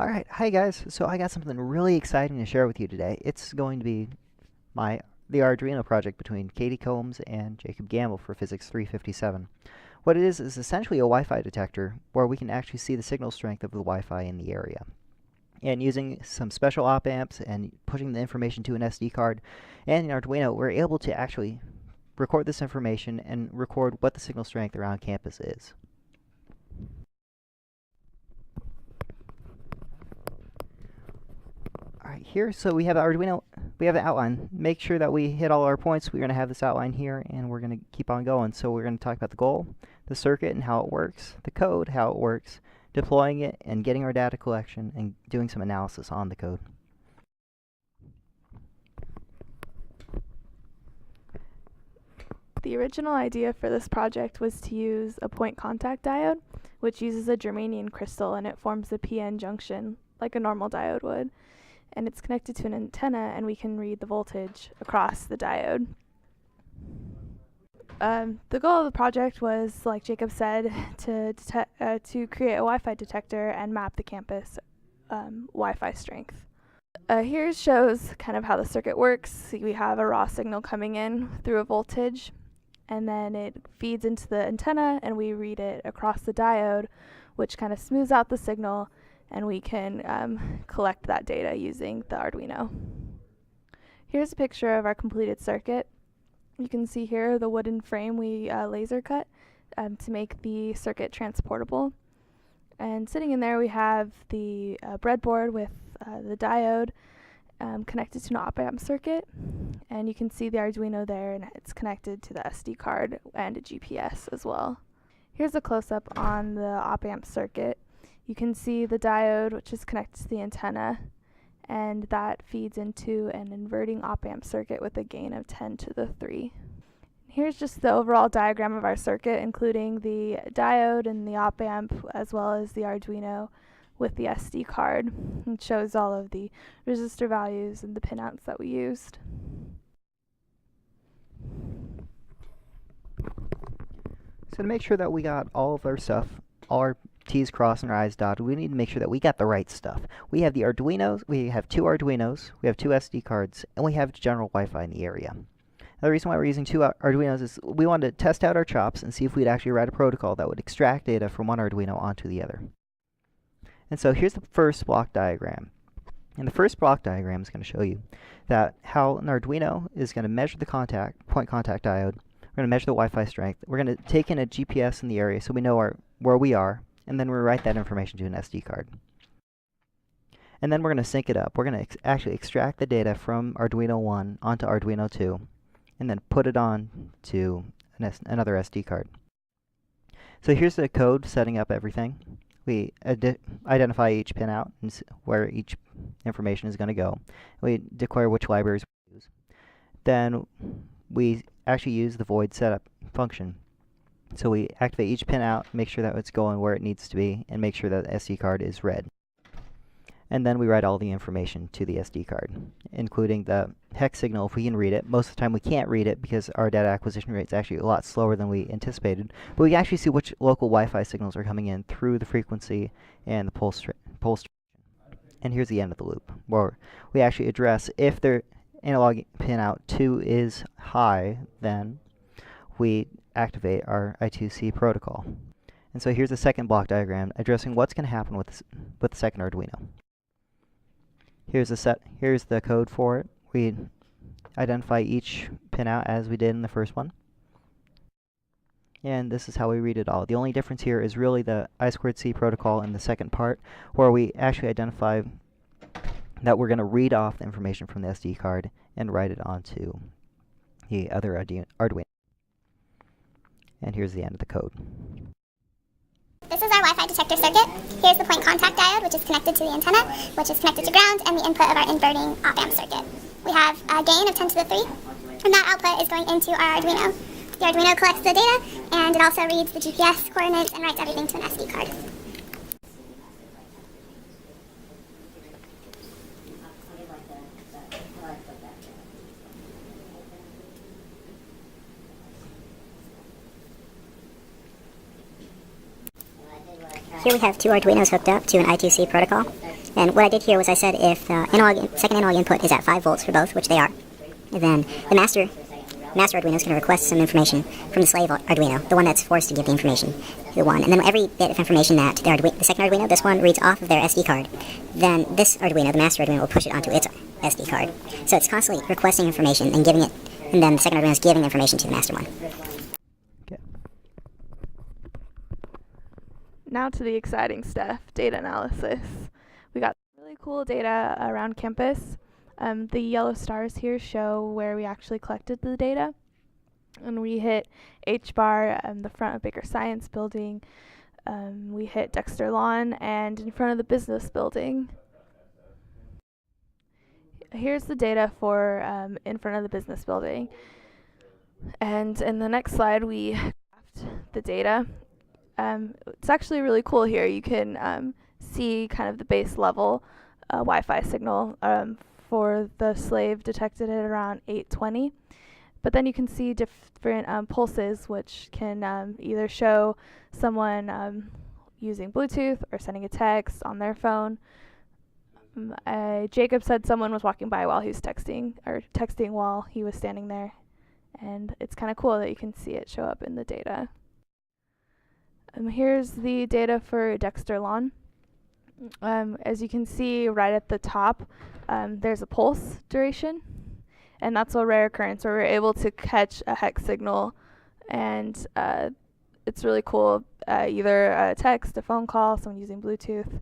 Alright, hi guys. So I got something really exciting to share with you today. It's going to be the Arduino project between Katie Combs and Jacob Gamble for Physics 357. What it is essentially a Wi-Fi detector where we can actually see the signal strength of the Wi-Fi in the area. And using some special op amps and pushing the information to an SD card and an Arduino, we're able to actually record this information and record what the signal strength around campus is. Alright, here, so we have Arduino, we have an outline. Make sure that we hit all our points. We're going to have this outline here, and we're going to keep on going. So we're going to talk about the goal, the circuit and how it works, the code, how it works, deploying it, and getting our data collection, and doing some analysis on the code. The original idea for this project was to use a point contact diode, which uses a germanium crystal, and it forms a PN junction like a normal diode would. And it's connected to an antenna, and we can read the voltage across the diode. The goal of the project was, like Jacob said, to create a Wi-Fi detector and map the campus Wi-Fi strength. Here shows kind of how the circuit works. We have a raw signal coming in through a voltage, and then it feeds into the antenna, and we read it across the diode, which kind of smooths out the signal, and we can collect that data using the Arduino. Here's a picture of our completed circuit. You can see here the wooden frame we laser cut to make the circuit transportable. And sitting in there we have the breadboard with the diode connected to an op-amp circuit. And you can see the Arduino there, and it's connected to the SD card and a GPS as well. Here's a close-up on the op-amp circuit. You can see the diode, which is connected to the antenna, and that feeds into an inverting op-amp circuit with a gain of 10 to the 3. Here's just the overall diagram of our circuit, including the diode and the op-amp, as well as the Arduino with the SD card. It shows all of the resistor values and the pinouts that we used. So to make sure that we got all of our stuff, all our T's crossed and our I's dotted, we need to make sure that we got the right stuff. We have the Arduinos, we have two Arduinos, we have two SD cards, and we have general Wi-Fi in the area. Now, the reason why we're using two Arduinos is we wanted to test out our chops and see if we'd actually write a protocol that would extract data from one Arduino onto the other. And so here's the first block diagram. And the first block diagram is going to show you that how an Arduino is going to measure the point contact diode. We're going to measure the Wi-Fi strength. We're going to take in a GPS in the area so we know where we are, and then we'll write that information to an SD card. And then we're going to sync it up. We're going to actually extract the data from Arduino 1 onto Arduino 2, and then put it on to another SD card. So here's the code setting up everything. We identify each pin out and where each information is going to go. We declare which libraries we use. Then we actually use the void setup function. So we activate each pin out, make sure that it's going where it needs to be, and make sure that the SD card is read. And then we write all the information to the SD card, including the hex signal if we can read it. Most of the time we can't read it because our data acquisition rate is actually a lot slower than we anticipated. But we can actually see which local Wi-Fi signals are coming in through the frequency and the pulse. And here's the end of the loop, where we actually address if their analog pin out 2 is high, then we activate our I2C protocol. And so here's the second block diagram addressing what's going to happen with the second Arduino. Here's the code for it. We identify each pin out as we did in the first one. And this is how we read it all. The only difference here is really the I2C protocol in the second part, where we actually identify that we're going to read off the information from the SD card and write it onto the other Arduino. And here's the end of the code. This is our Wi-Fi detector circuit. Here's the point contact diode, which is connected to the antenna, which is connected to ground, and the input of our inverting op-amp circuit. We have a gain of 10 to the 3, and that output is going into our Arduino. The Arduino collects the data, and it also reads the GPS coordinates and writes everything to an SD card. Here we have two Arduinos hooked up to an I2C protocol. And what I did here was I said if the second analog input is at 5 volts for both, which they are, then the master Arduino is going to request some information from the slave Arduino, the one that's forced to give the information to the one. And then every bit of information that the second Arduino, this one, reads off of their SD card, then this Arduino, the master Arduino, will push it onto its SD card. So it's constantly requesting information and giving it, and then the second Arduino is giving the information to the master one. Okay. Now to the exciting stuff, data analysis. We got really cool data around campus. The yellow stars here show where we actually collected the data. And we hit H-bar, the front of Baker Science Building. We hit Dexter Lawn and in front of the business building. Here's the data for in front of the business building. And in the next slide, we graphed the data. It's actually really cool here. You can see kind of the base level Wi-Fi signal for the slave detected at around 820. But then you can see different pulses, which can either show someone using Bluetooth or sending a text on their phone. Jacob said someone was walking by while he was texting, or texting while he was standing there. And it's kind of cool that you can see it show up in the data. Here's the data for Dexter Lawn. As you can see right at the top, there's a pulse duration, and that's a rare occurrence where we're able to catch a hex signal, and it's really cool, either a text, a phone call, someone using Bluetooth.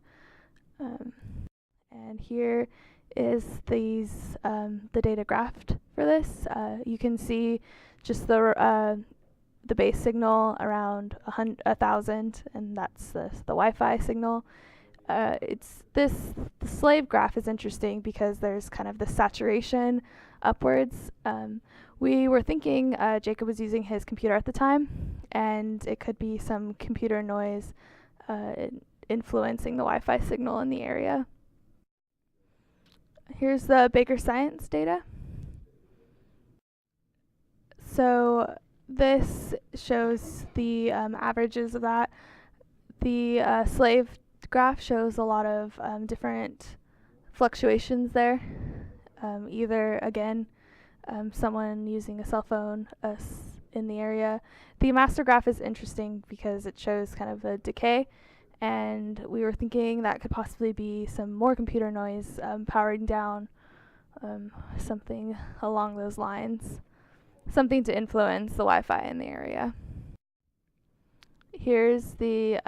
And here is the data graphed for this. You can see just the base signal around 1,000, and that's the Wi-Fi signal. The slave graph is interesting because there's kind of the saturation upwards. We were thinking Jacob was using his computer at the time, and it could be some computer noise influencing the Wi-Fi signal in the area. Here's the Baker Science data. So this shows the averages of that. The slave graph shows a lot of different fluctuations there. Either, again, someone using a cell phone in the area. The master graph is interesting because it shows kind of a decay, and we were thinking that could possibly be some more computer noise powering down something along those lines, something to influence the Wi-Fi in the area. Here's the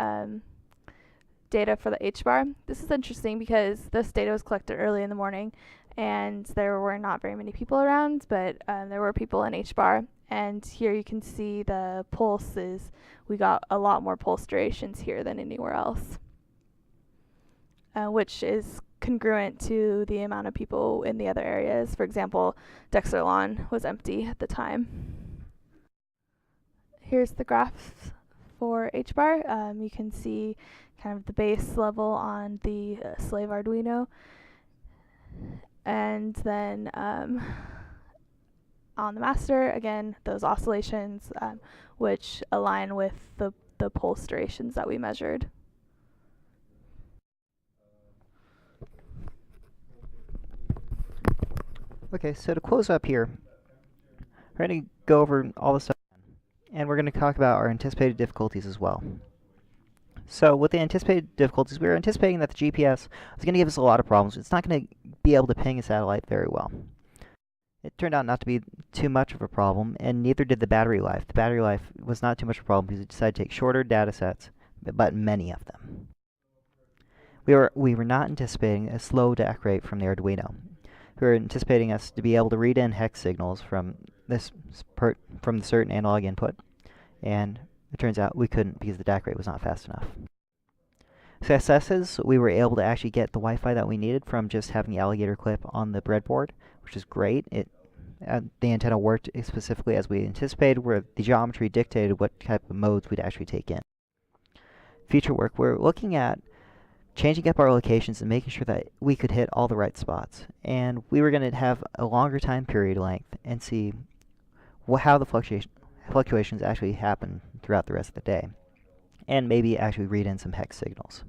data for the H-bar. This is interesting because this data was collected early in the morning, and there were not very many people around, but there were people in H-bar. And here you can see the pulses. We got a lot more pulse durations here than anywhere else, which is congruent to the amount of people in the other areas. For example, Dexter Lawn was empty at the time. Here's the graph for H-bar. You can see kind of the base level on the slave Arduino, and then on the master, again, those oscillations which align with the pulse durations that we measured. Okay, so to close up here, we're going to go over all the stuff, and we're going to talk about our anticipated difficulties as well. So with the anticipated difficulties, we were anticipating that the GPS was going to give us a lot of problems. It's not going to be able to ping a satellite very well. It turned out not to be too much of a problem, and neither did the battery life. The battery life was not too much of a problem because it decided to take shorter data sets, but many of them. We were not anticipating a slow DAC rate from the Arduino. We were anticipating us to be able to read in hex signals from the certain analog input, and it turns out we couldn't because the DAC rate was not fast enough. Successes, we were able to actually get the Wi-Fi that we needed from just having the alligator clip on the breadboard, which is great. The antenna worked specifically as we anticipated, where the geometry dictated what type of modes we'd actually take in. Future work, we're looking at changing up our locations and making sure that we could hit all the right spots. And we were going to have a longer time period length and see how the fluctuations actually happen throughout the rest of the day. and maybe actually read in some hex signals.